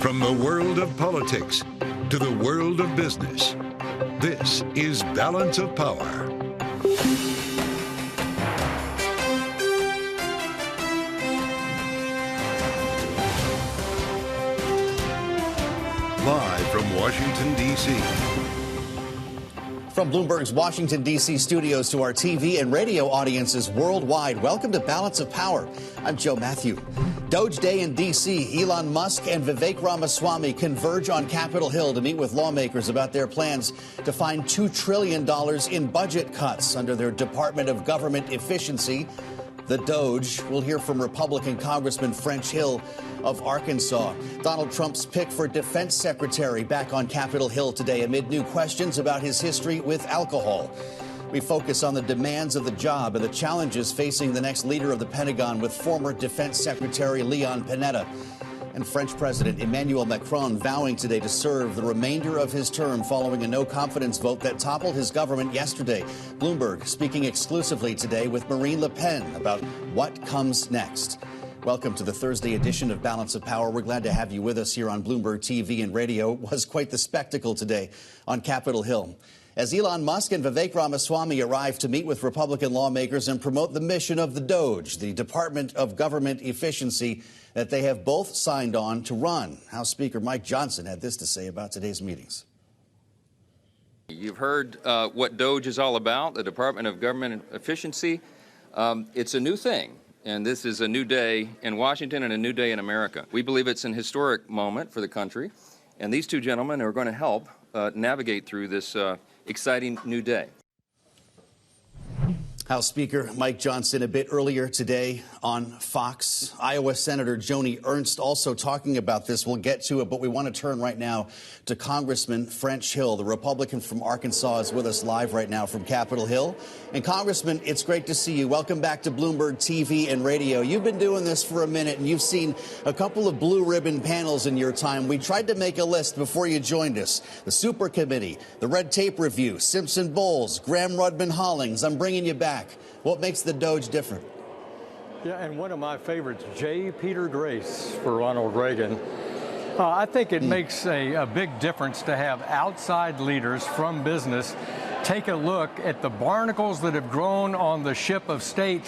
From the world of politics to the world of business, this is Balance of Power. Live from Washington, D.C. From Bloomberg's Washington, D.C. studios to our TV and radio audiences worldwide, welcome to Balance of Power. I'm Joe Matthew. DOGE Day in D.C., Elon Musk and Vivek Ramaswamy converge on Capitol Hill to meet with lawmakers about their plans to find $2 trillion in budget cuts under their Department of Government Efficiency, the DOGE. We'll hear from Republican Congressman French Hill of Arkansas. Donald Trump's pick for Defense Secretary back on Capitol Hill today amid new questions about his history with alcohol. We focus on the demands of the job and the challenges facing the next leader of the Pentagon with former Defense Secretary Leon Panetta. And French President Emmanuel Macron vowing today to serve the remainder of his term following a no-confidence vote that toppled his government yesterday. Bloomberg speaking exclusively today with Marine Le Pen about what comes next. Welcome to the Thursday edition of Balance of Power. We're glad to have you with us here on Bloomberg TV and radio. It was quite the spectacle today on Capitol Hill as Elon Musk and Vivek Ramaswamy arrived to meet with Republican lawmakers and promote the mission of the DOGE, the Department of Government Efficiency, that they have both signed on to run. House Speaker Mike Johnson had this to say about today's meetings. You've heard what DOGE is all about, the Department of Government Efficiency. It's a new thing, and this is a new day in Washington and a new day in America. We believe it's an historic moment for the country, and these two gentlemen are going to help navigate through this exciting new day. House Speaker Mike Johnson a bit earlier today on Fox. Iowa Senator Joni Ernst also talking about this. We'll get to it, but we want to turn right now to Congressman French Hill. The Republican from Arkansas is with us live right now from Capitol Hill. And Congressman, it's great to see you. Welcome back to Bloomberg TV and radio. You've been doing this for a minute, and you've seen a couple of blue ribbon panels in your time. We tried to make a list before you joined us. The Super Committee, the Red Tape Review, Simpson Bowles, Graham-Rudman-Hollings. I'm bringing you back. What makes the DOGE different? Yeah, and one of my favorites, J. Peter Grace for Ronald Reagan. I think it makes a big difference to have outside leaders from business take a look at the barnacles that have grown on the ship of state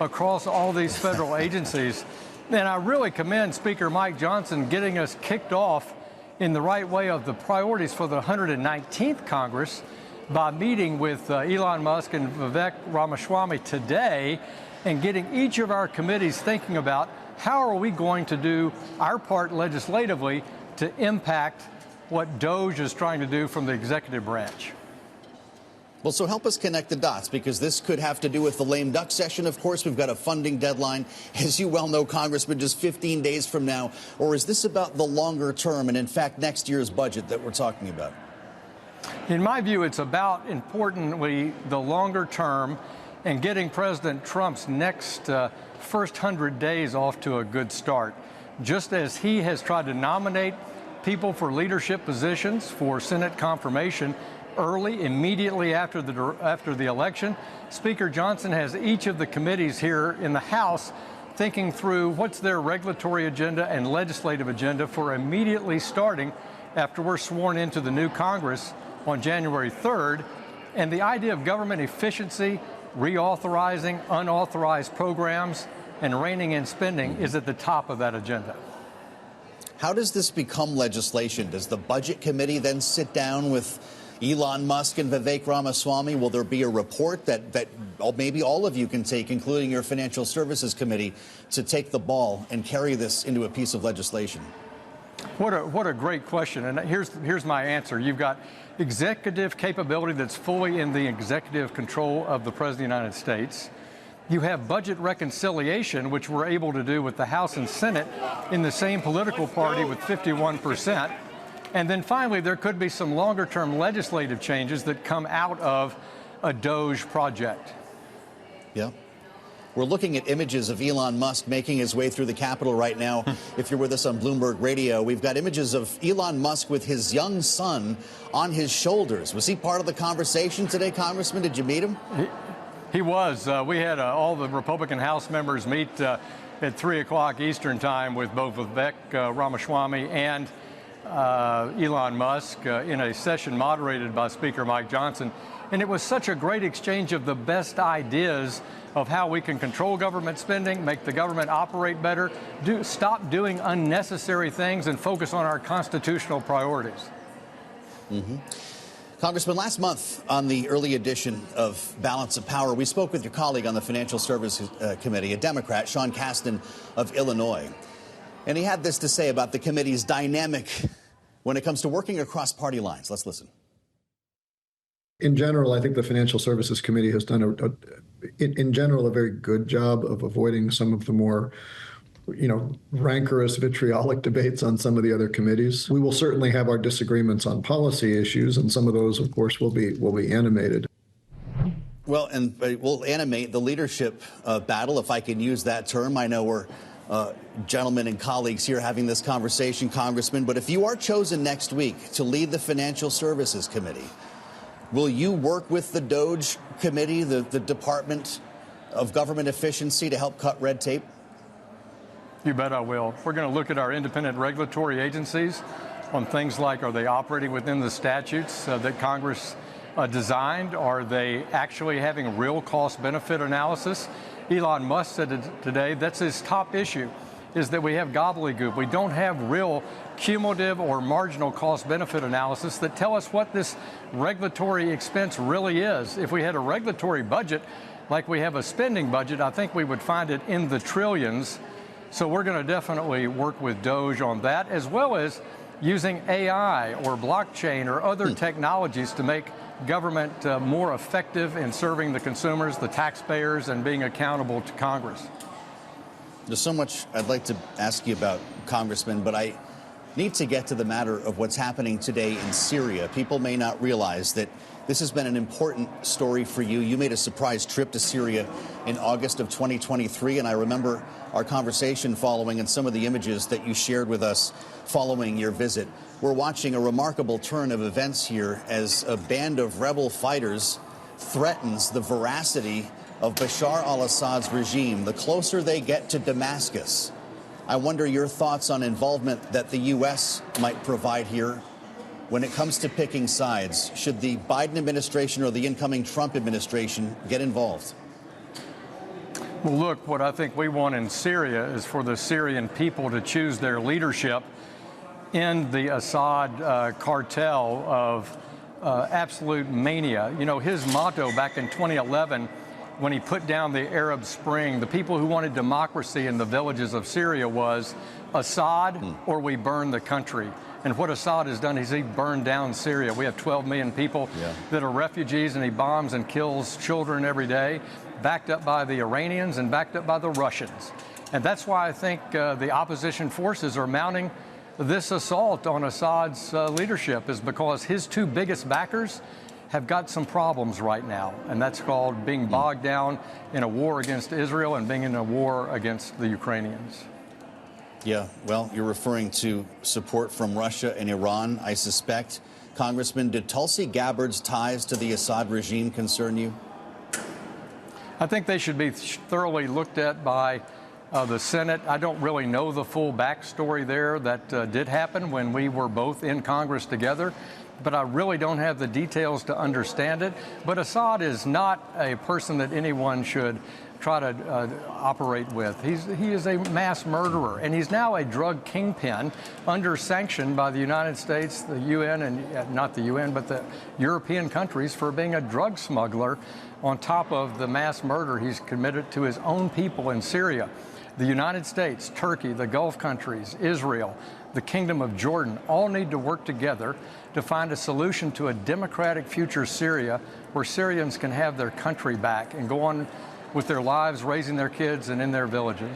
across all these federal agencies. And I really commend Speaker Mike Johnson getting us kicked off in the right way of the priorities for the 119th Congress by meeting with Elon Musk and Vivek Ramaswamy today and getting each of our committees thinking about how are we going to do our part legislatively to impact what DOGE is trying to do from the executive branch. Well, so help us connect the dots, because this could have to do with the lame duck session. Of course, we've got a funding deadline, as you well know, Congressman, just 15 days from now. Or is this about the longer term and, in fact, next year's budget that we're talking about? In my view, it's about, importantly, the longer term and getting President Trump's next first 100 days off to a good start. Just as he has tried to nominate people for leadership positions for Senate confirmation early, immediately after the election, Speaker Johnson has each of the committees here in the House thinking through what's their regulatory agenda and legislative agenda for immediately starting after we're sworn into the new Congress on January 3rd. And the idea of government efficiency, reauthorizing unauthorized programs, and reining in spending is at the top of that agenda. How does this become legislation? Does the Budget Committee then sit down with Elon Musk and Vivek Ramaswamy? Will there be a report that maybe all of you can take, including your Financial Services Committee, to take the ball and carry this into a piece of legislation? What a great question. And here's my answer. You've got executive capability that's fully in the executive control of the President of the United States. You have budget reconciliation, which we're able to do with the House and Senate in the same political party with 51%. And then finally, there could be some longer-term legislative changes that come out of a DOGE project. Yeah. We're looking at images of Elon Musk making his way through the Capitol right now. If you're with us on Bloomberg Radio, we've got images of Elon Musk with his young son on his shoulders. Was he part of the conversation today, Congressman? Did you meet him? He was. We had all the Republican House members meet at 3 o'clock Eastern Time with both Vivek Ramaswamy and Elon Musk in a session moderated by Speaker Mike Johnson. And it was such a great exchange of the best ideas of how we can control government spending, make the government operate better, stop doing unnecessary things, and focus on our constitutional priorities. Congressman, last month on the early edition of Balance of Power, we spoke with your colleague on the Financial Services Committee, a Democrat, Sean Casten of Illinois. And he had this to say about the committee's dynamic when it comes to working across party lines. Let's listen. In general, I think the Financial Services Committee has done, in general, a very good job of avoiding some of the more, rancorous, vitriolic debates on some of the other committees. We will certainly have our disagreements on policy issues, and some of those, of course, will be animated. Well, and we'll animate the leadership battle, if I can use that term. I know we're gentlemen and colleagues here having this conversation, Congressman, but if you are chosen next week to lead the Financial Services Committee, will you work with the DOGE committee, the Department of Government Efficiency, to help cut red tape? You bet I will. We're going to look at our independent regulatory agencies on things like, are they operating within the statutes that Congress designed? Are they actually having real cost-benefit analysis? Elon Musk said today that's his top issue, is that we have gobbledygook. We don't have real cumulative or marginal cost-benefit analysis that tell us what this regulatory expense really is. If we had a regulatory budget like we have a spending budget, I think we would find it in the trillions. So we're going to definitely work with DOGE on that, as well as using AI or blockchain or other technologies to make government more effective in serving the consumers, the taxpayers, and being accountable to Congress. There's so much I'd like to ask you about, Congressman, but I need to get to the matter of what's happening today in Syria. People may not realize that this has been an important story for you. You made a surprise trip to Syria in August of 2023, and I remember our conversation following and some of the images that you shared with us following your visit. We're watching a remarkable turn of events here as a band of rebel fighters threatens the veracity of Bashar al-Assad's regime the closer they get to Damascus. I wonder your thoughts on involvement that the U.S. might provide here when it comes to picking sides. Should the Biden administration or the incoming Trump administration get involved? Well, look, what I think we want in Syria is for the Syrian people to choose their leadership in the Assad cartel of absolute mania. You know, his motto back in 2011, when he put down the Arab Spring, the people who wanted democracy in the villages of Syria was Assad or we burn the country. And what Assad has done is he burned down Syria. We have 12 million people that are refugees, and he bombs and kills children every day, backed up by the Iranians and backed up by the Russians. And that's why I think the opposition forces are mounting this assault on Assad's leadership, is because his two biggest backers have got some problems right now, and that's called being bogged down in a war against Israel and being in a war against the Ukrainians. Yeah, well, you're referring to support from Russia and Iran, I suspect. Congressman, did Tulsi Gabbard's ties to the Assad regime concern you? I think they should be thoroughly looked at by the Senate. I don't really know the full backstory there. That did happen when we were both in Congress together, but I really don't have the details to understand it. But Assad is not a person that anyone should try to operate with. He is a mass murderer, and he's now a drug kingpin under sanction by the United States, the UN, and not the UN, but the European countries for being a drug smuggler on top of the mass murder he's committed to his own people in Syria. The United States, Turkey, the Gulf countries, Israel, the Kingdom of Jordan all need to work together to find a solution to a democratic future Syria where Syrians can have their country back and go on with their lives, raising their kids and in their villages.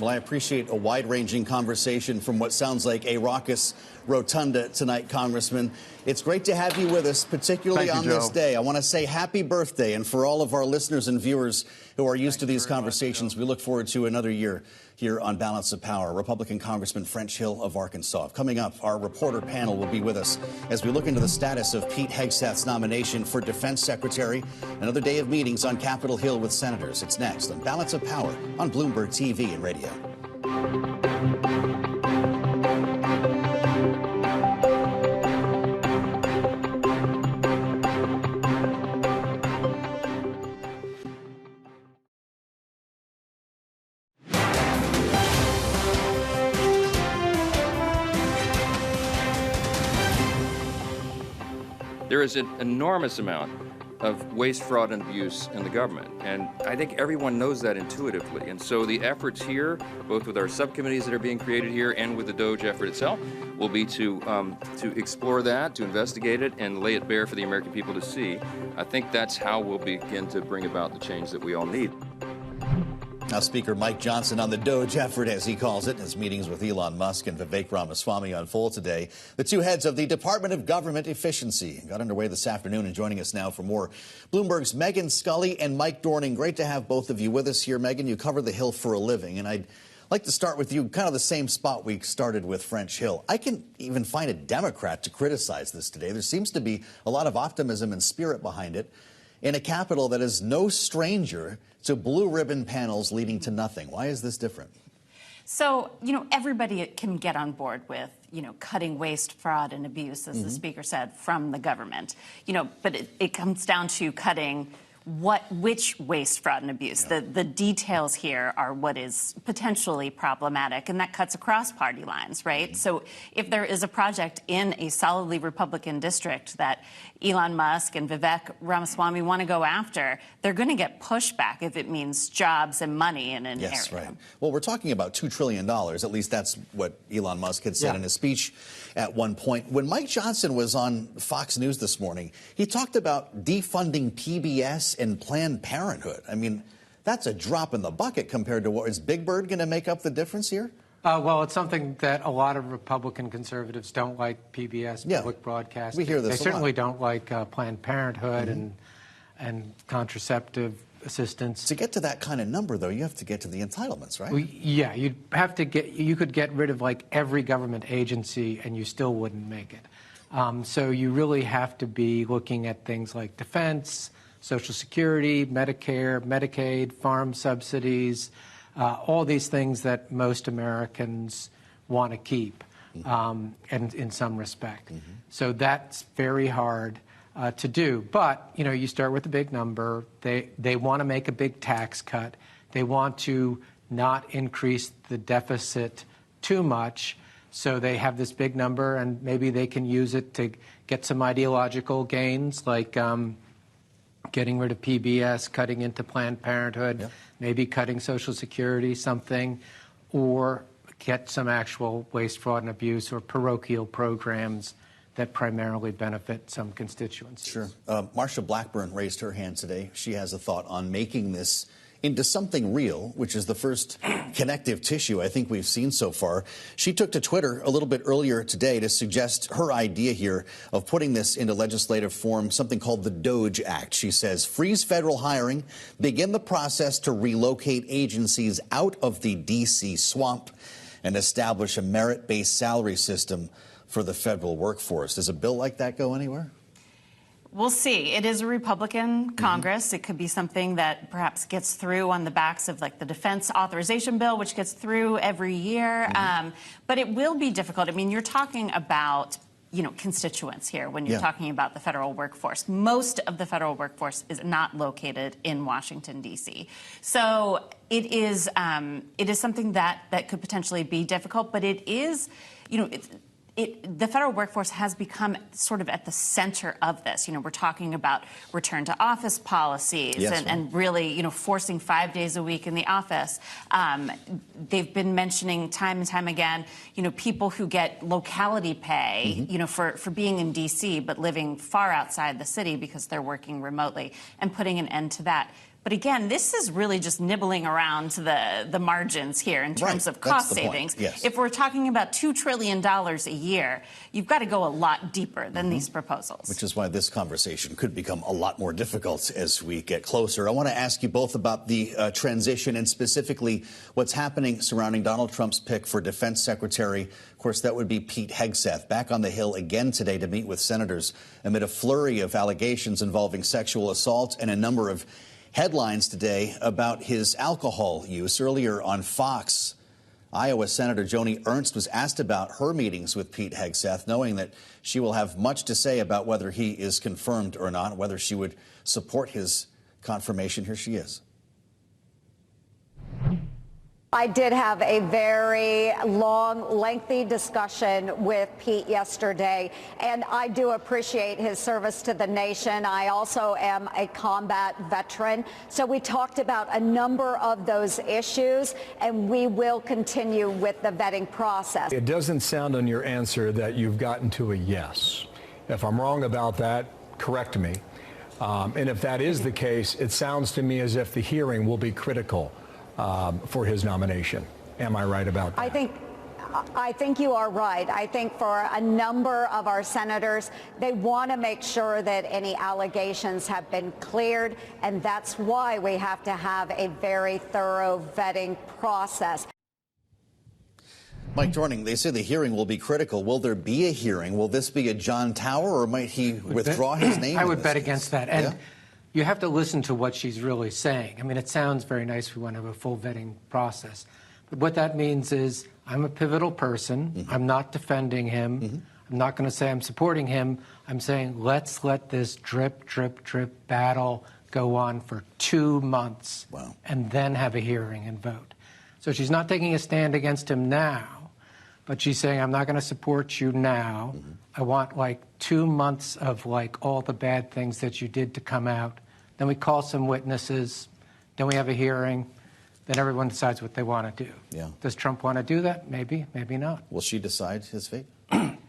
Well, I appreciate a wide-ranging conversation from what sounds like a raucous rotunda tonight, Congressman. It's great to have you with us, particularly on this day. I want to say happy birthday, and for all of our listeners and viewers who are used to these conversations, we look forward to another year here on Balance of Power. Republican Congressman French Hill of Arkansas. Coming up, our reporter panel will be with us as we look into the status of Pete Hegseth's nomination for Defense Secretary. Another day of meetings on Capitol Hill with senators. It's next on Balance of Power on Bloomberg TV and radio. There is an enormous amount of waste, fraud, and abuse in the government, and I think everyone knows that intuitively. And so the efforts here, both with our subcommittees that are being created here and with the DOGE effort itself, will be to explore that, to investigate it, and lay it bare for the American people to see. I think that's how we'll begin to bring about the change that we all need. Now, Speaker Mike Johnson on the DOGE effort, as he calls it, as meetings with Elon Musk and Vivek Ramaswamy unfold today. The two heads of the Department of Government Efficiency got underway this afternoon, and joining us now for more, Bloomberg's Megan Scully and Mike Dorning. Great to have both of you with us here. Megan, you cover the Hill for a living, and I'd like to start with you, kind of the same spot we started with French Hill. I can even find a Democrat to criticize this today. There seems to be a lot of optimism and spirit behind it in a Capitol that is no stranger to blue ribbon panels leading to nothing. Why is this different? So, everybody can get on board with, cutting waste, fraud, and abuse, as the Speaker said, from the government. But it comes down to cutting which waste, fraud, and abuse. Yeah. The details here are what is potentially problematic, and that cuts across party lines, right? So if there is a project in a solidly Republican district that Elon Musk and Vivek Ramaswamy want to go after, they're going to get pushback if it means jobs and money in an area. Yes, right. Well, we're talking about $2 trillion. At least that's what Elon Musk had said in his speech at one point. When Mike Johnson was on Fox News this morning, he talked about defunding PBS and Planned Parenthood. I mean, that's a drop in the bucket compared to what is Big Bird going to make up the difference here? Well, it's something that a lot of Republican conservatives don't like. PBS, public broadcasting. We hear this They certainly don't like Planned Parenthood and contraceptive assistance. To get to that kind of number, though, you have to get to the entitlements, right? You could get rid of like every government agency and you still wouldn't make it. So you really have to be looking at things like defense, Social Security, Medicare, Medicaid, farm subsidies, all these things that most Americans want to keep, and in some respect. So that's very hard to do. But, you start with a big number. They want to make a big tax cut. They want to not increase the deficit too much. So they have this big number, and maybe they can use it to get some ideological gains, like getting rid of PBS, cutting into Planned Parenthood, maybe cutting Social Security, something, or get some actual waste, fraud, and abuse or parochial programs that primarily benefit some constituencies. Sure. Marsha Blackburn raised her hand today. She has a thought on making this into something real, which is the first connective tissue I think we've seen so far. She took to Twitter a little bit earlier today to suggest her idea here of putting this into legislative form, something called the DOGE Act. She says, freeze federal hiring, begin the process to relocate agencies out of the D.C. swamp, and establish a merit-based salary system for the federal workforce. Does a bill like that go anywhere? We'll see. It is a Republican Congress. It could be something that perhaps gets through on the backs of like the defense authorization bill, which gets through every year. But it will be difficult. I mean, you're talking about, constituents here when you're talking about the federal workforce. Most of the federal workforce is not located in Washington, D.C. So it is something that could potentially be difficult, but it is, the federal workforce has become sort of at the center of this. We're talking about return to office policies and really, forcing 5 days a week in the office. They've been mentioning time and time again, people who get locality pay, for being in D.C. but living far outside the city because they're working remotely, and putting an end to that. But again, this is really just nibbling around the margins here in terms of cost savings. Yes. If we're talking about $2 trillion a year, you've got to go a lot deeper than these proposals. Which is why this conversation could become a lot more difficult as we get closer. I want to ask you both about the transition and specifically what's happening surrounding Donald Trump's pick for Defense Secretary. Of course, that would be Pete Hegseth, back on the Hill again today to meet with senators amid a flurry of allegations involving sexual assault and a number of headlines today about his alcohol use. Earlier on Fox, Iowa Senator Joni Ernst was asked about her meetings with Pete Hegseth, knowing that she will have much to say about whether he is confirmed or not, whether she would support his confirmation. Here she is. I did have a very long, lengthy discussion with Pete yesterday, and I do appreciate his service to the nation. I also am a combat veteran. So we talked about a number of those issues, and we will continue with the vetting process. It doesn't sound on your answer that you've gotten to a yes. If I'm wrong about that, correct me. And if that is the case, it sounds to me as if the hearing will be critical for his nomination. Am I right about that? I think you are right. I think for a number of our senators, they want to make sure that any allegations have been cleared, and that's why we have to have a very thorough vetting process. Mike Dorning, they say the hearing will be critical. Will there be a hearing? Will this be a John Tower, or might he withdraw his name? I would bet against that. And you have to listen to what she's really saying. I mean, it sounds very nice. We want to have a full vetting process. But what that means is I'm a pivotal person. I'm not defending him. I'm not going to say I'm supporting him. I'm saying let's let this drip, drip, drip battle go on for 2 months and then have a hearing and vote. So she's not taking a stand against him now, but she's saying I'm not going to support you now. I want like 2 months of like all the bad things that you did to come out. Then we call some witnesses. Then we have a hearing. Then everyone decides what they want to do. Does Trump want to do that? Maybe, maybe not. Will she decide his fate?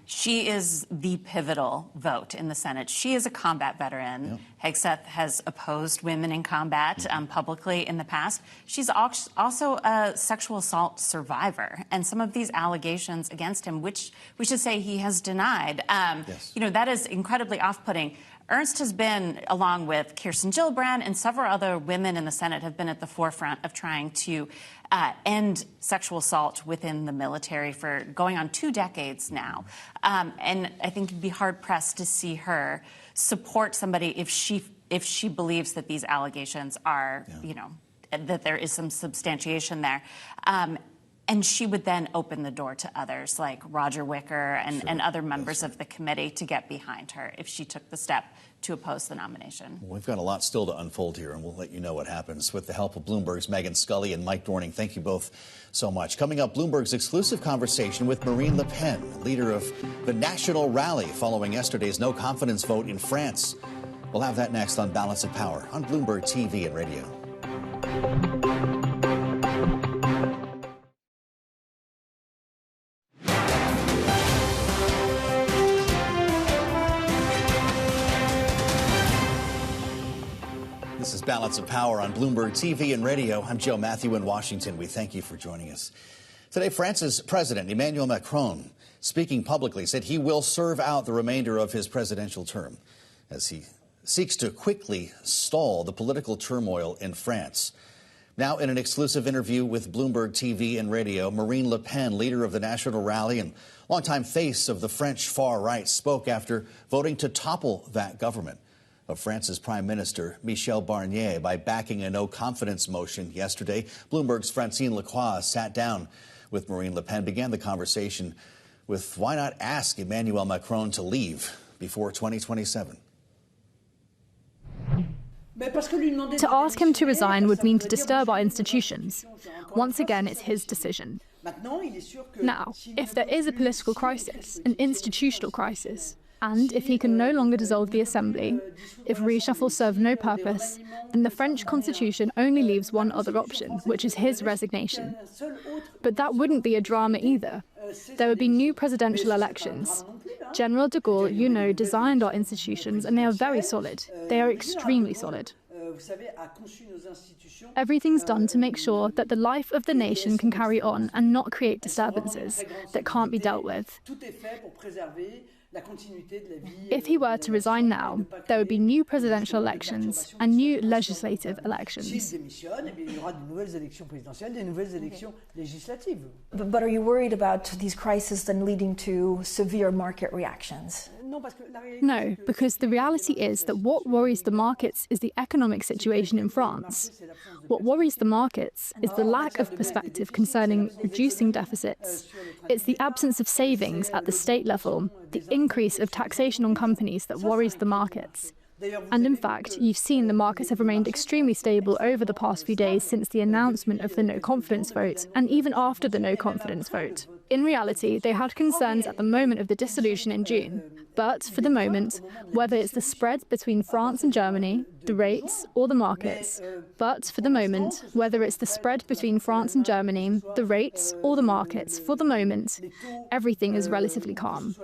She is the pivotal vote in the Senate. She is a combat veteran. Hegseth has opposed women in combat publicly in the past. She's also a sexual assault survivor. And some of these allegations against him, which we should say he has denied, you know, that is incredibly off-putting. Ernst has been, along with Kirsten Gillibrand and several other women in the Senate, have been at the forefront of trying to end sexual assault within the military for going on 2 decades now. And I think you'd be hard-pressed to see her support somebody if she believes that these allegations are, you know, that there is some substantiation there. And she would then open the door to others like Roger Wicker and other members of the committee to get behind her if she took the step to oppose the nomination. Well, we've got a lot still to unfold here, and we'll let you know what happens. With the help of Bloomberg's Megan Scully and Mike Dorning, thank you both so much. Coming up, Bloomberg's exclusive conversation with Marine Le Pen, leader of the national rally following yesterday's no-confidence vote in France. We'll have that next on Balance of Power on Bloomberg TV and radio. This is Balance of Power on Bloomberg TV and radio. I'm Joe Matthew in Washington. We thank you for joining us. Today, France's President Emmanuel Macron, speaking publicly, said he will serve out the remainder of his presidential term as he seeks to quickly stall the political turmoil in France. Now, in an exclusive interview with Bloomberg TV and radio, Marine Le Pen, leader of the National Rally and longtime face of the French far right, spoke after voting to topple that government of France's Prime Minister Michel Barnier by backing a no-confidence motion yesterday. Bloomberg's Francine Lacroix sat down with Marine Le Pen, began the conversation with why not ask Emmanuel Macron to leave before 2027. To ask him to resign would mean to disturb our institutions. Once again, it's his decision. Now, if there is a political crisis, an institutional crisis, and if he can no longer dissolve the assembly, if reshuffle serves no purpose, then the French constitution only leaves one other option, which is his resignation. But that wouldn't be a drama either. There would be new presidential elections. General de Gaulle, you know, designed our institutions, and they are very solid. They are extremely solid. Everything's done to make sure that the life of the nation can carry on and not create disturbances that can't be dealt with. If he were to resign now, there would be new presidential elections and new legislative elections. But are you worried about these crises then leading to severe market reactions? No, because the reality is that what worries the markets is the economic situation in France. What worries the markets is the lack of perspective concerning reducing deficits. It's the absence of savings at the state level, the increase of taxation on companies that worries the markets. And in fact, you've seen the markets have remained extremely stable over the past few days since the announcement of the no-confidence vote, and even after the no-confidence vote. In reality, they had concerns at the moment of the dissolution in June. But for the moment, whether it's the spread between France and Germany, the rates, or the markets, but for the moment, whether it's the spread between France and Germany, the rates, or the markets, for the moment, everything is relatively calm.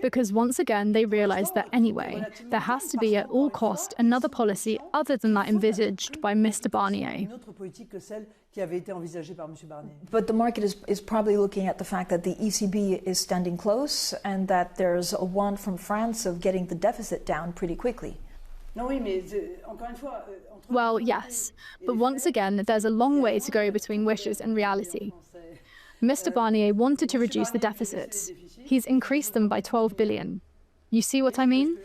Because once again, they realize that anyway, there has to be at all cost another policy other than that envisaged by Mr. Barnier. But the market is probably looking at the fact that the ECB is standing close and that there's a want from France of getting the deficit down pretty quickly. Well, yes, but once again, there's a long way to go between wishes and reality. Mr. Barnier wanted to reduce the deficits. He's increased them by 12 billion. You see what I mean?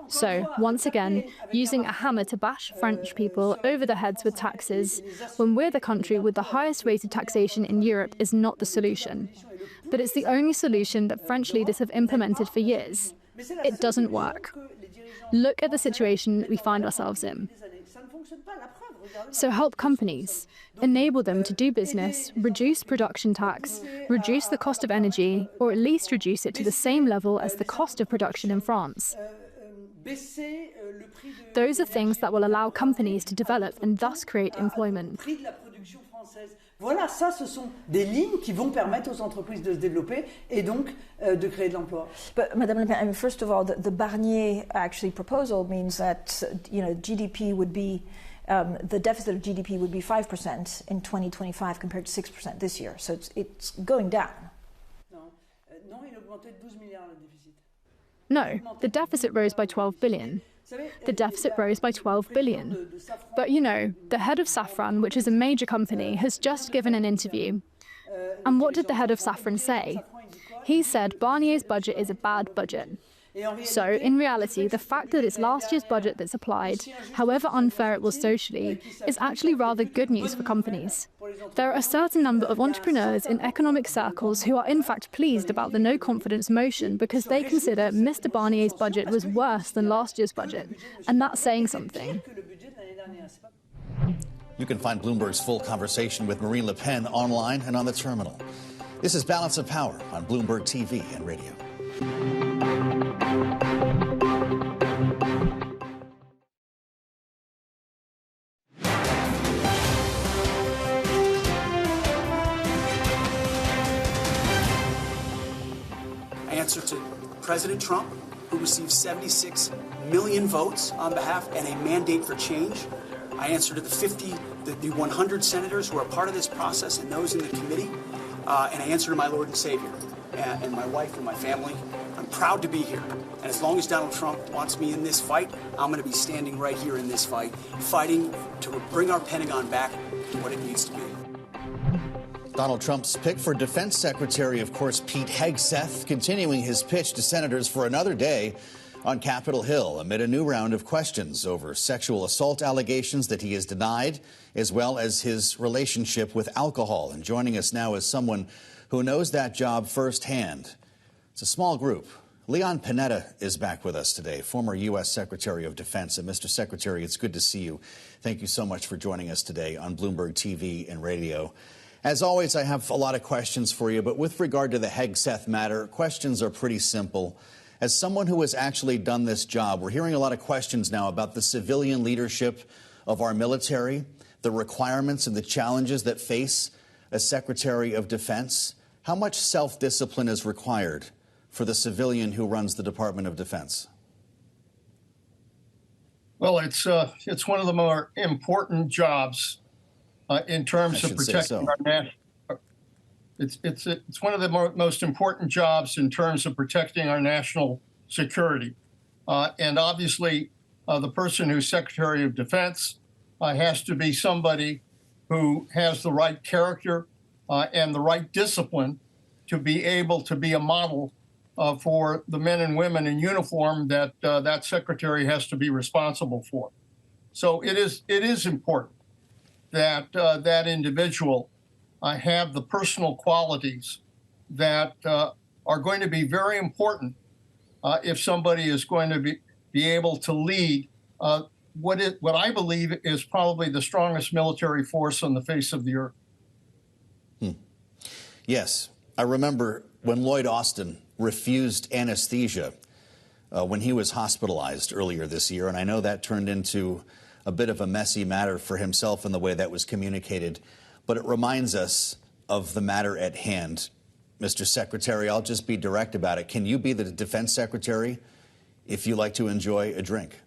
So, once again, using a hammer to bash French people over the heads with taxes, when we're the country with the highest rate of taxation in Europe, is not the solution. But it's the only solution that French leaders have implemented for years. It doesn't work. Look at the situation we find ourselves in. So help companies, enable them to do business, reduce production tax, reduce the cost of energy, or at least reduce it to the same level as the cost of production in France. Those are things that will allow companies to develop and thus create employment. Voilà, ça, ce sont des lignes qui vont permettre aux entreprises de se développer et donc de créer de l'emploi. But Madame Le Pen, I mean, first of all, the Barnier actually proposal means that GDP would be the deficit of GDP would be 5% in 2025 compared to 6% this year. So it's going down. Non, il augmentait de 12 milliards le déficit. No, the deficit rose by 12 billion. The deficit rose by 12 billion. But you know, the head of Safran, which is a major company, has just given an interview. And what did the head of Safran say? He said Barnier's budget is a bad budget. So, in reality, the fact that it's last year's budget that's applied, however unfair it was socially, is actually rather good news for companies. There are a certain number of entrepreneurs in economic circles who are in fact pleased about the no-confidence motion because they consider Mr. Barnier's budget was worse than last year's budget, and that's saying something. You can find Bloomberg's full conversation with Marine Le Pen online and on the terminal. This is Balance of Power on Bloomberg TV and radio. I answer to President Trump, who received 76 million votes on behalf and a mandate for change. I answer to the 100 senators who are part of this process and those in the committee. And I answer to my Lord and Savior and my wife and my family. I'm proud to be here. And as long as Donald Trump wants me in this fight, I'm going to be standing right here in this fight, fighting to bring our Pentagon back to what it needs to be. Donald Trump's pick for Defense Secretary, of course, Pete Hegseth, continuing his pitch to senators for another day on Capitol Hill amid a new round of questions over sexual assault allegations that he has denied, as well as his relationship with alcohol. And joining us now is someone who knows that job firsthand. It's a small group. Leon Panetta is back with us today, former U.S. Secretary of Defense. And Mr. Secretary, it's good to see you. Thank you so much for joining us today on Bloomberg TV and radio. As always, I have a lot of questions for you, but with regard to the Hegseth matter, questions are pretty simple. As someone who has actually done this job, we're hearing a lot of questions now about the civilian leadership of our military, the requirements and the challenges that face a Secretary of Defense. How much self-discipline is required for the civilian who runs the Department of Defense? Well, it's one of the more important jobs in terms of protecting our national. It's one of the most important jobs in terms of protecting our national security, and obviously, the person who's Secretary of Defense has to be somebody who has the right character and the right discipline to be able to be a model for the men and women in uniform that that secretary has to be responsible for. So it is important that that individual have the personal qualities that are going to be very important if somebody is going to be able to lead what I believe is probably the strongest military force on the face of the earth. Yes, I remember when Lloyd Austin refused anesthesia when he was hospitalized earlier this year, and I know that turned into a bit of a messy matter for himself in the way that was communicated, but it reminds us of the matter at hand. Mr. Secretary, I'll just be direct about it. Can you be the Defense Secretary if you like to enjoy a drink?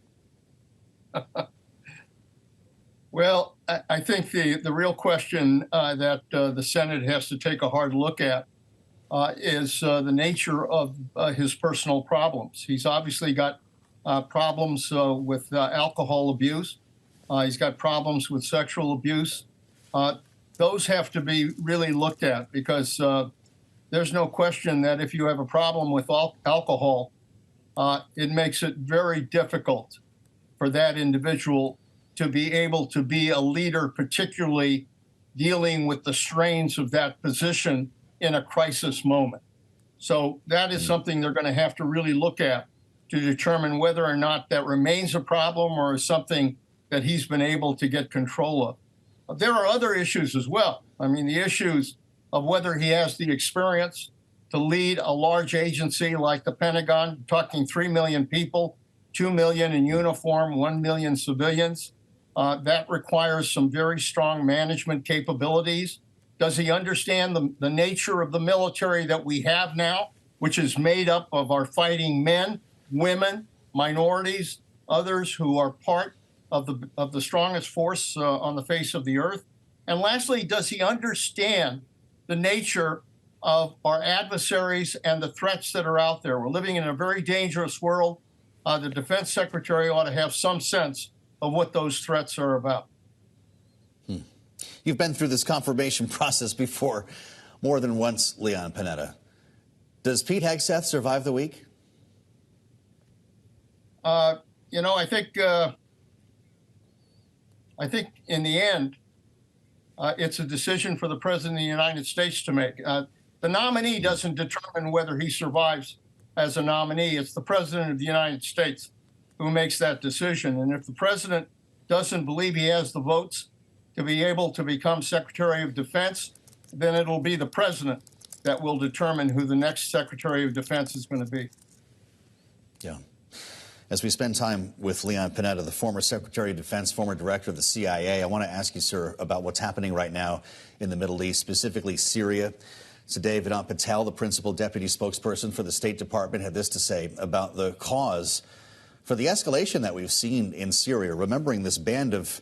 Well, I think the real question that the Senate has to take a hard look at is the nature of his personal problems. He's obviously got problems with alcohol abuse. He's got problems with sexual abuse. Those have to be really looked at because there's no question that if you have a problem with alcohol, it makes it very difficult for that individual to be able to be a leader, particularly dealing with the strains of that position in a crisis moment. So that is something they're going to have to really look at to determine whether or not that remains a problem or is something that he's been able to get control of. There are other issues as well. I mean, the issues of whether he has the experience to lead a large agency like the Pentagon, talking 3 million people, 2 million in uniform, 1 million civilians. That requires some very strong management capabilities. Does he understand the nature of the military that we have now, which is made up of our fighting men, women, minorities, others who are part of the strongest force on the face of the earth? And lastly, does he understand the nature of our adversaries and the threats that are out there? We're living in a very dangerous world. The Defense Secretary ought to have some sense of what those threats are about. You've been through this confirmation process before more than once, Leon Panetta. Does Pete Hegseth survive the week? You know, I think in the end, it's a decision for the President of the United States to make. The nominee doesn't determine whether he survives as a nominee. It's the President of the United States who makes that decision. And if the President doesn't believe he has the votes to be able to become Secretary of Defense, then it'll be the President that will determine who the next Secretary of Defense is going to be. Yeah. As we spend time with Leon Panetta, the former Secretary of Defense, former director of the CIA, I want to ask you, sir, about what's happening right now in the Middle East, specifically Syria. Today, Vedant Patel, the principal deputy spokesperson for the State Department, had this to say about the cause for the escalation that we've seen in Syria, remembering this band of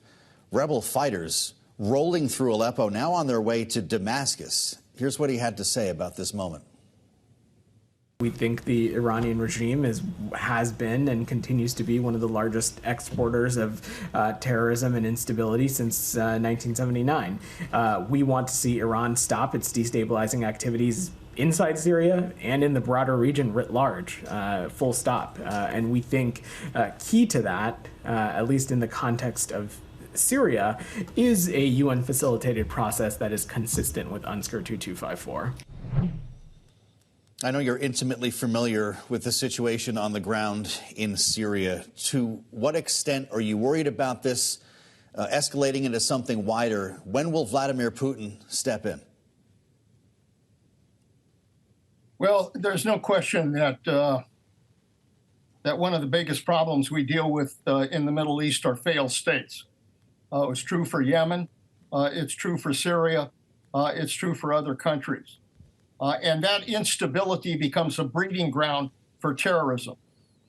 rebel fighters rolling through Aleppo, now on their way to Damascus. Here's what he had to say about this moment. We think the Iranian regime has been and continues to be one of the largest exporters of terrorism and instability since 1979. We want to see Iran stop its destabilizing activities inside Syria and in the broader region writ large, full stop. And we think key to that, at least in the context of Syria, is a UN-facilitated process that is consistent with UNSCR 2254. I know you're intimately familiar with the situation on the ground in Syria. To what extent are you worried about this escalating into something wider? When will Vladimir Putin step in? Well, there's no question that that one of the biggest problems we deal with in the Middle East are failed states. It's true for Yemen. It's true for Syria. It's true for other countries. And that instability becomes a breeding ground for terrorism.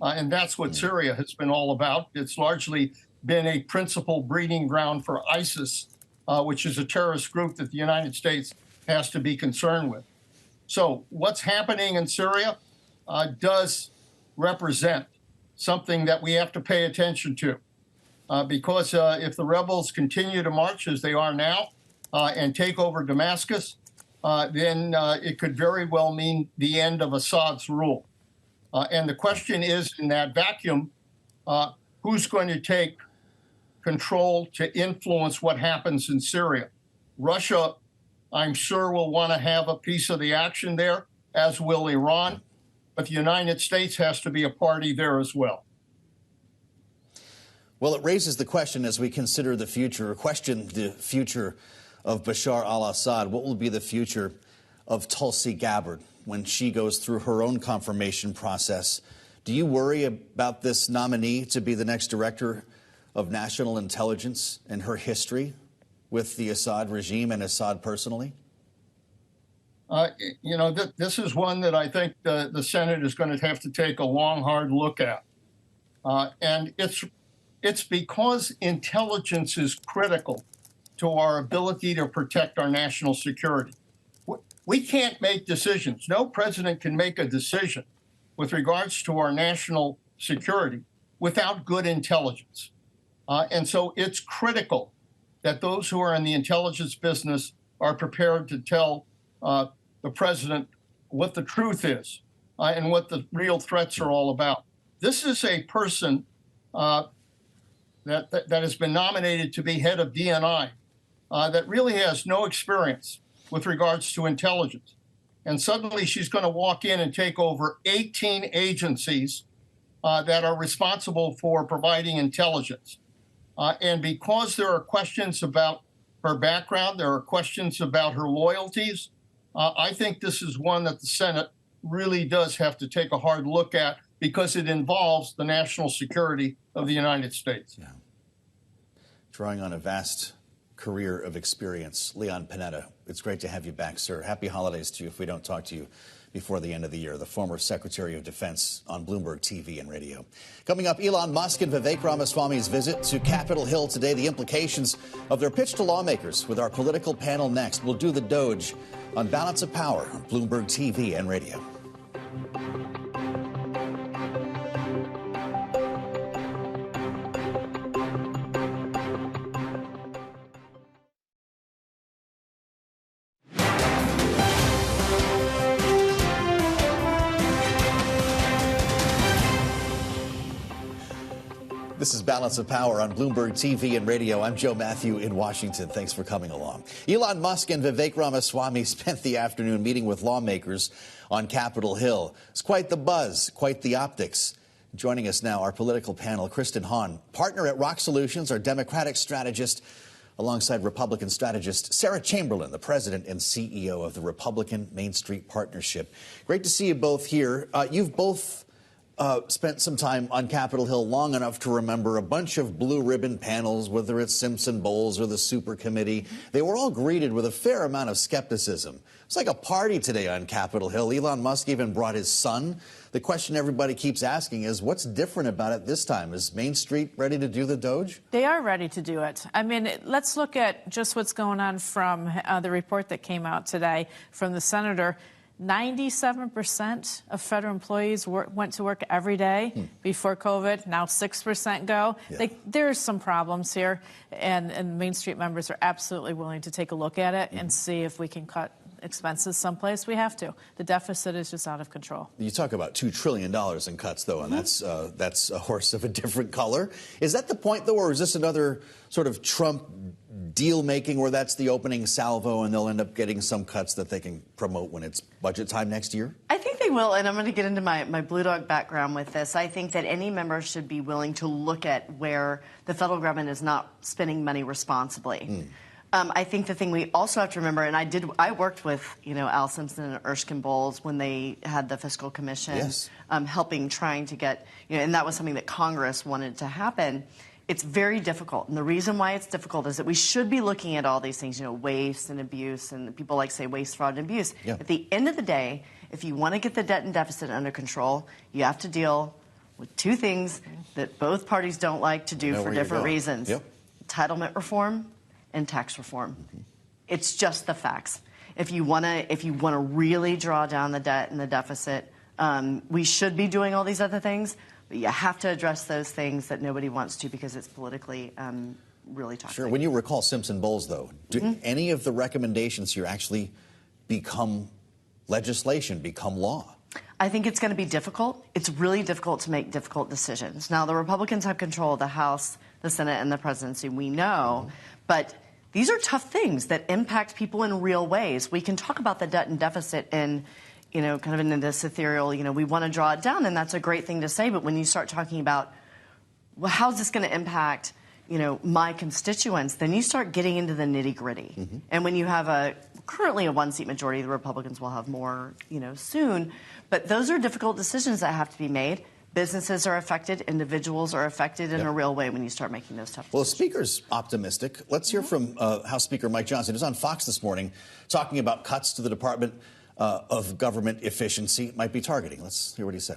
And that's what Syria has been all about. It's largely been a principal breeding ground for ISIS, which is a terrorist group that the United States has to be concerned with. So what's happening in Syria does represent something that we have to pay attention to. Because if the rebels continue to march as they are now and take over Damascus, then it could very well mean the end of Assad's rule. And the question is, in that vacuum, who's going to take control to influence what happens in Syria? Russia, I'm sure, will want to have a piece of the action there, as will Iran. But the United States has to be a party there as well. Well, it raises the question as we consider the future, or question the future of Bashar al-Assad. What will be the future of Tulsi Gabbard when she goes through her own confirmation process? Do you worry about this nominee to be the next director of national intelligence and her history with the Assad regime and Assad personally? You know, this is one that I think the Senate is going to have to take a long, hard look at. And it's because intelligence is critical to our ability to protect our national security. We can't make decisions. No president can make a decision with regards to our national security without good intelligence. And so it's critical that those who are in the intelligence business are prepared to tell the president what the truth is and what the real threats are all about. This is a person that has been nominated to be head of DNI that really has no experience with regards to intelligence. And suddenly she's going to walk in and take over 18 agencies that are responsible for providing intelligence. And because there are questions about her background, there are questions about her loyalties, I think this is one that the Senate really does have to take a hard look at because it involves the national security of the United States. Yeah. Drawing on a vast career of experience, Leon Panetta, it's great to have you back, sir. Happy holidays to you if we don't talk to you before the end of the year. The former Secretary of Defense on Bloomberg TV and radio. Coming up, Elon Musk and Vivek Ramaswamy's visit to Capitol Hill today, the implications of their pitch to lawmakers with our political panel next. We'll do the DOGE on Balance of Power on Bloomberg TV and radio. This is Balance of Power on Bloomberg TV and radio. I'm Joe Matthew in Washington. Thanks for coming along. Elon Musk and Vivek Ramaswamy spent the afternoon meeting with lawmakers on Capitol Hill. It's quite the buzz, quite the optics. Joining us now, our political panel, Kristen Hahn, partner at Rock Solutions, our Democratic strategist, alongside Republican strategist Sarah Chamberlain, the president and CEO of the Republican Main Street Partnership. Great to see you both here. You've both spent some time on Capitol Hill long enough to remember a bunch of blue ribbon panels, whether it's Simpson Bowles or the Super Committee. They were all greeted with a fair amount of skepticism. It's like a party today on Capitol Hill. Elon Musk even brought his son. The question everybody keeps asking is, what's different about it this time? Is Main Street ready to do the DOGE? They are ready to do it. I mean, let's look at just what's going on from the report that came out today from the senator. 97% of federal employees went to work every day before COVID. Now 6% go. Yeah. There's some problems here, and Main Street members are absolutely willing to take a look at it and see if we can cut expenses someplace. We have to. The deficit is just out of control. You talk about $2 trillion in cuts, though, and that's a horse of a different color. Is that the point, though, or is this another sort of Trump deal-making where that's the opening salvo and they'll end up getting some cuts that they can promote when it's budget time next year? I think they will, and I'm going to get into my Blue Dog background with this. I think that any member should be willing to look at where the federal government is not spending money responsibly. I think the thing we also have to remember, and I worked with, Al Simpson and Ernst Bowles when they had the fiscal commission, trying to get, and that was something that Congress wanted to happen. It's very difficult, and the reason why it's difficult is that we should be looking at all these things, waste and abuse, and people like to say waste, fraud, and abuse. Yeah. At the end of the day, if you want to get the debt and deficit under control, you have to deal with two things that both parties don't like to do for different reasons. Yep. Entitlement reform and tax reform. It's just the facts. If you want to really draw down the debt and the deficit, we should be doing all these other things, but you have to address those things that nobody wants to because it's politically really toxic. Sure. When you recall Simpson Bowles, though, do any of the recommendations here actually become legislation, become law? I think it's going to be difficult. It's really difficult to make difficult decisions. Now, the Republicans have control of the House, the Senate, and the presidency, we know, but these are tough things that impact people in real ways. We can talk about the debt and deficit in, kind of in this ethereal, we want to draw it down, and that's a great thing to say, but when you start talking about, well, how's this going to impact, my constituents, then you start getting into the nitty-gritty. And when you have currently a one-seat majority, the Republicans will have more, soon, but those are difficult decisions that have to be made. Businesses are affected. Individuals are affected in a real way when you start making those tough decisions. Well, the Speaker's optimistic. Let's hear from House Speaker Mike Johnson, who's on Fox this morning, talking about cuts to the Department of Government efficiency it might be targeting. Let's hear what he said.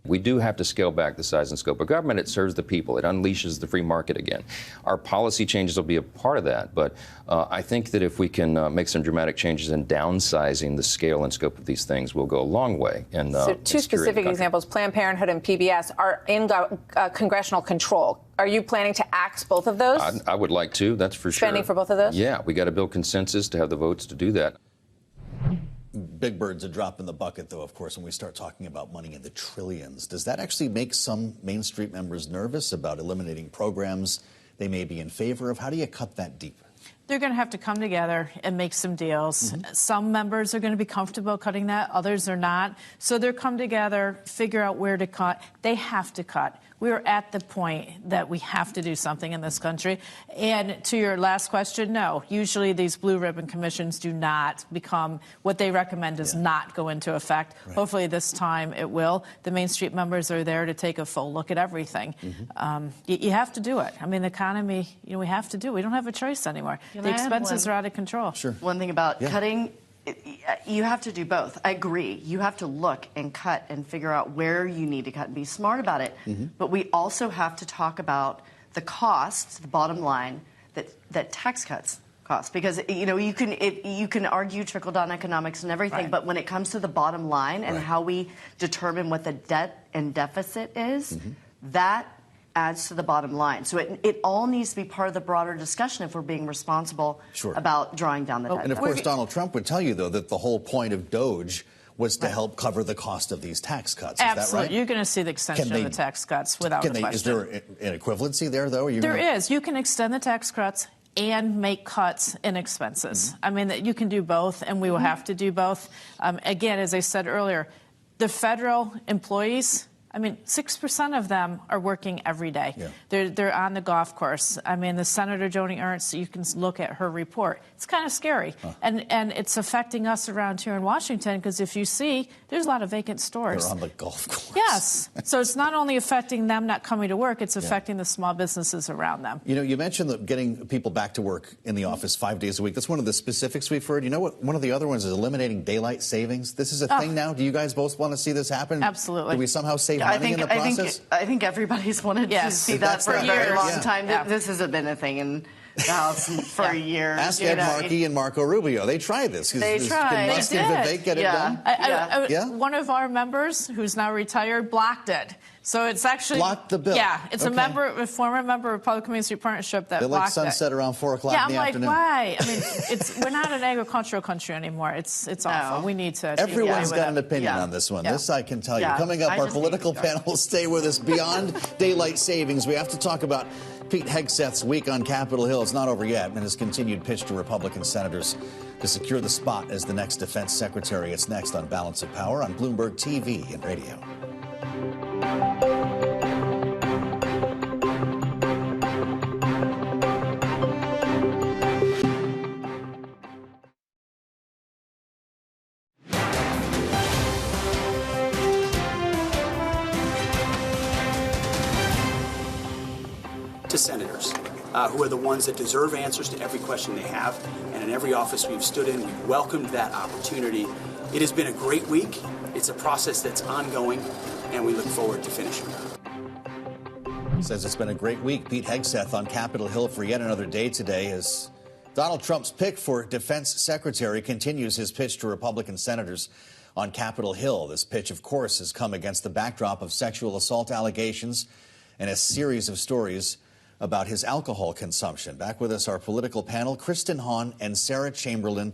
We do have to scale back the size and scope of government. It serves the people. It unleashes the free market again. Our policy changes will be a part of that. But I think that if we can make some dramatic changes in downsizing the scale and scope of these things, we'll go a long way. And so two specific examples, Planned Parenthood and PBS, are in congressional control. Are you planning to axe both of those? I would like to. That's for sure. Spending for both of those? Yeah, we got to build consensus to have the votes to do that. Big bird's a drop in the bucket, though, of course, when we start talking about money in the trillions. Does that actually make some Main Street members nervous about eliminating programs they may be in favor of? How do you cut that deep? They're going to have to come together and make some deals. Some members are going to be comfortable cutting that. Others are not. So they'll come together, figure out where to cut. They have to cut. We are at the point that we have to do something in this country. And to your last question, no. Usually these blue ribbon commissions do not become what they recommend does not go into effect. Right. Hopefully this time it will. The Main Street members are there to take a full look at everything. You have to do it. I mean, the economy, we have to do it. We don't have a choice anymore. The expenses are out of control. Sure. One thing about cutting, you have to do both. I agree. You have to look and cut and figure out where you need to cut and be smart about it. But we also have to talk about the costs, the bottom line, that tax cuts cost. Because, you can argue trickle-down economics and everything, but when it comes to the bottom line and how we determine what the debt and deficit is, that adds to the bottom line. So it all needs to be part of the broader discussion if we're being responsible about drawing down the debt. And of course, Donald Trump would tell you, though, that the whole point of DOGE was to help cover the cost of these tax cuts. Absolutely. Is that right? You're going to see the extension of the tax cuts without a question. Is there an equivalency there, though? There is. You can extend the tax cuts and make cuts in expenses. I mean, you can do both, and we will have to do both. Again, as I said earlier, the federal employees, 6% of them are working every day. They're on the golf course. The Senator Joni Ernst, you can look at her report. It's kind of scary. And it's affecting us around here in Washington because if you see, there's a lot of vacant stores. They're on the golf course. Yes. So it's not only affecting them not coming to work, it's affecting the small businesses around them. You mentioned that getting people back to work in the office 5 days a week. That's one of the specifics we've heard. You know what? One of the other ones is eliminating daylight savings. This is a thing now. Do you guys both want to see this happen? Absolutely. Do we somehow save money in the process? I think everybody's wanted to see that for a very long time. This hasn't been a thing in the House for years. Ask Ed Markey and Marco Rubio. They tried this. They tried. Can Musk and Vivek get it done? One of our members, who's now retired, blocked it. So it's actually blocked the bill. Yeah, it's a former member of Republican Community Partnership that blocked it. They sunset around 4 o'clock in the afternoon. Why? We're not an agricultural country anymore. It's awful. We need to. Everyone's got an opinion on this one. This I can tell you. Coming up, our political panel will stay with us beyond daylight savings. We have to talk about Pete Hegseth's week on Capitol Hill. It's not over yet, and his continued pitch to Republican senators to secure the spot as the next Defense Secretary. It's next on Balance of Power on Bloomberg TV and radio. To senators, who are the ones that deserve answers to every question they have. And in every office we've stood in, we've welcomed that opportunity. It has been a great week. It's a process that's ongoing. and we look forward to finishing that. Says it's been a great week. Pete Hegseth on Capitol Hill for yet another day today as Donald Trump's pick for Defense Secretary continues his pitch to Republican senators on Capitol Hill. This pitch, of course, has come against the backdrop of sexual assault allegations and a series of stories about his alcohol consumption. Back with us, our political panel, Kristen Hahn and Sarah Chamberlain.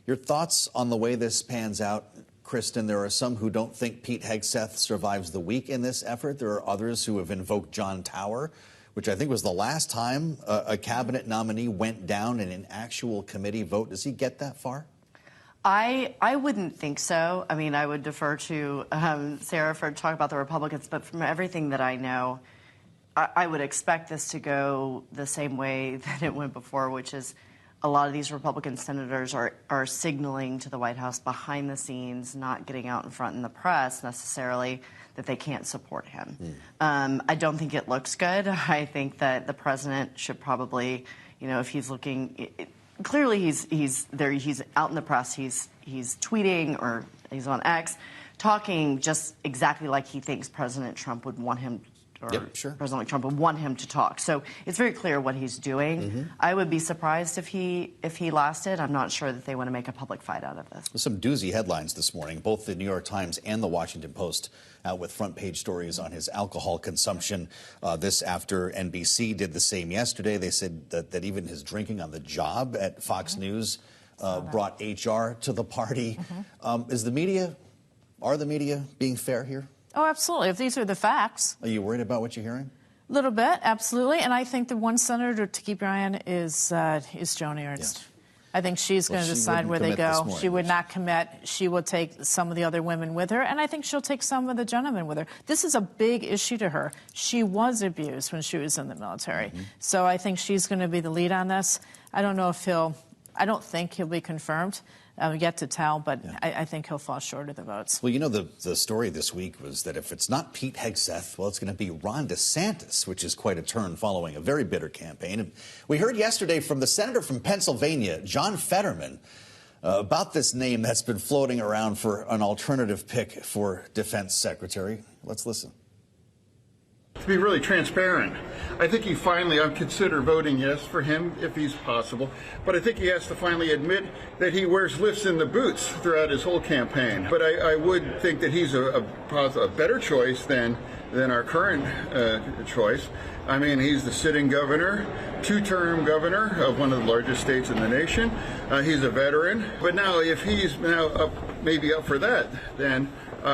Your thoughts on the way this pans out? Kristen, there are some who don't think Pete Hegseth survives the week in this effort. There are others who have invoked John Tower, which I think was the last time a cabinet nominee went down in an actual committee vote. Does he get that far? I wouldn't think so. I mean, I would defer to Sarah for talk about the Republicans, but from everything that I know, I would expect this to go the same way that it went before, which is a lot of these Republican senators are signaling to the White House behind the scenes, not getting out in front in the press necessarily, that they can't support him. I don't think it looks good. I think that the president should probably, you know, if he's looking, clearly he's there, he's out in the press, he's tweeting or he's on X, talking just exactly like he thinks President Trump would want him, or President Trump would want him to talk. So it's very clear what he's doing. I would be surprised if he lasted. I'm not sure that they want to make a public fight out of this. There's some doozy headlines this morning. Both the New York Times and the Washington Post out with front page stories on his alcohol consumption. This after NBC did the same yesterday. They said that even his drinking on the job at Fox News brought HR to the party. Are the media being fair here? Oh, absolutely. If these are the facts. Are you worried about what you're hearing? A little bit, absolutely. And I think the one senator to keep your eye on is Joni Ernst. Yeah. I think she's going to decide where they go. She would not commit. She will take some of the other women with her, and I think she'll take some of the gentlemen with her. This is a big issue to her. She was abused when she was in the military. So I think she's going to be the lead on this. I don't know if I don't think he'll be confirmed. Yet to tell, but I think he'll fall short of the votes. Well, you know, the story this week was that if it's not Pete Hegseth, well, it's going to be Ron DeSantis, which is quite a turn following a very bitter campaign. And we heard yesterday from the senator from Pennsylvania, John Fetterman, about this name that's been floating around for an alternative pick for Defense Secretary. Let's listen. To be really transparent, I think I'd consider voting yes for him if he's possible, but I think he has to finally admit that he wears lifts in the boots throughout his whole campaign. But I would think that he's a better choice than our current choice. I mean, he's the sitting governor, two-term governor of one of the largest states in the nation. He's a veteran, but now if he's maybe up for that, then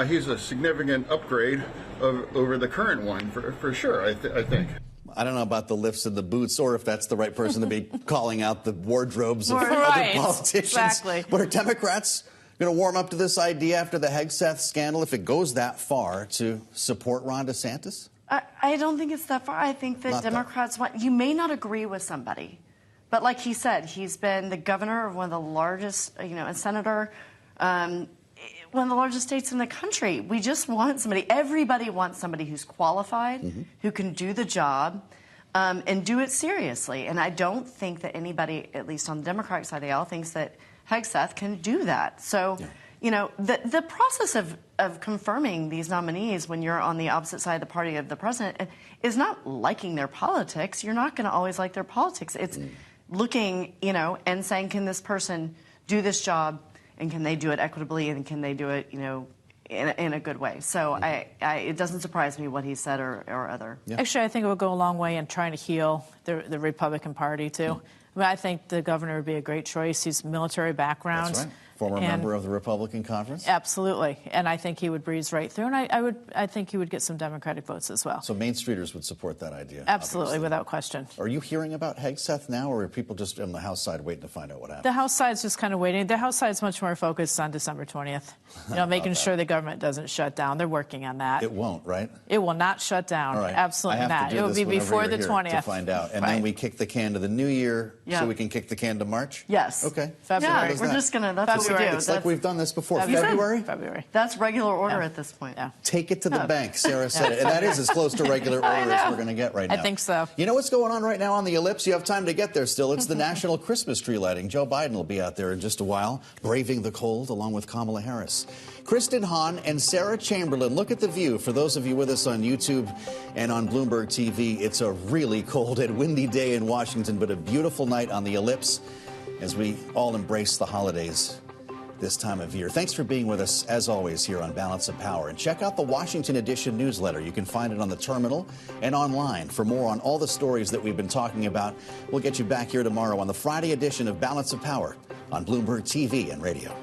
he's a significant upgrade over the current one, for sure, I think. I don't know about the lifts in the boots or if that's the right person to be calling out the wardrobes of other politicians. Exactly. But are Democrats going to warm up to this idea after the Hegseth scandal, if it goes that far, to support Ron DeSantis? I don't think it's that far. I think that Democrats you may not agree with somebody, but like he said, he's been the governor of one of the largest, a senator, one of the largest states in the country. We just want somebody, everybody wants somebody who's qualified, who can do the job, and do it seriously. And I don't think that anybody, at least on the Democratic side of the aisle, thinks that Hegseth can do that. So, the process of confirming these nominees when you're on the opposite side of the party of the president is not liking their politics. You're not going to always like their politics. It's looking, and saying, can this person do this job? And can they do it equitably, and can they do it, in a good way? So it doesn't surprise me what he said or other. Actually, I think it would go a long way in trying to heal the Republican Party, too. I mean, I think the governor would be a great choice. He's military background. That's right. Former member of the Republican conference. Absolutely. And I think he would breeze right through. And I think he would get some Democratic votes as well. So Main Streeters would support that idea. Absolutely, obviously. without question. Are you hearing about Hegseth now, or are people just on the House side waiting to find out what happens? The House side's just kind of waiting. The House side's much more focused on December 20th. Making sure the government doesn't shut down. They're working on that. It won't, right? It will not shut down. All right. Absolutely not. It will be before the 20th. To find out. And then we kick the can to the new year so we can kick the can to March? Yes. Okay. February. Yeah, we're just going to, that's what do. It's like we've done this before. February? That's regular order at this point. Yeah. Take it to the bank, Sarah said it. And that is as close to regular order as we're going to get right now. I think so. You know what's going on right now on the ellipse? You have time to get there still. It's the National Christmas Tree Lighting. Joe Biden will be out there in just a while, braving the cold along with Kamala Harris. Kristen Hahn and Sarah Chamberlain. Look at the view. For those of you with us on YouTube and on Bloomberg TV, it's a really cold and windy day in Washington, but a beautiful night on the ellipse as we all embrace the holidays this time of year. Thanks for being with us, as always, here on Balance of Power. And check out the Washington Edition newsletter. You can find it on the terminal and online. For more on all the stories that we've been talking about, we'll get you back here tomorrow on the Friday edition of Balance of Power on Bloomberg TV and radio.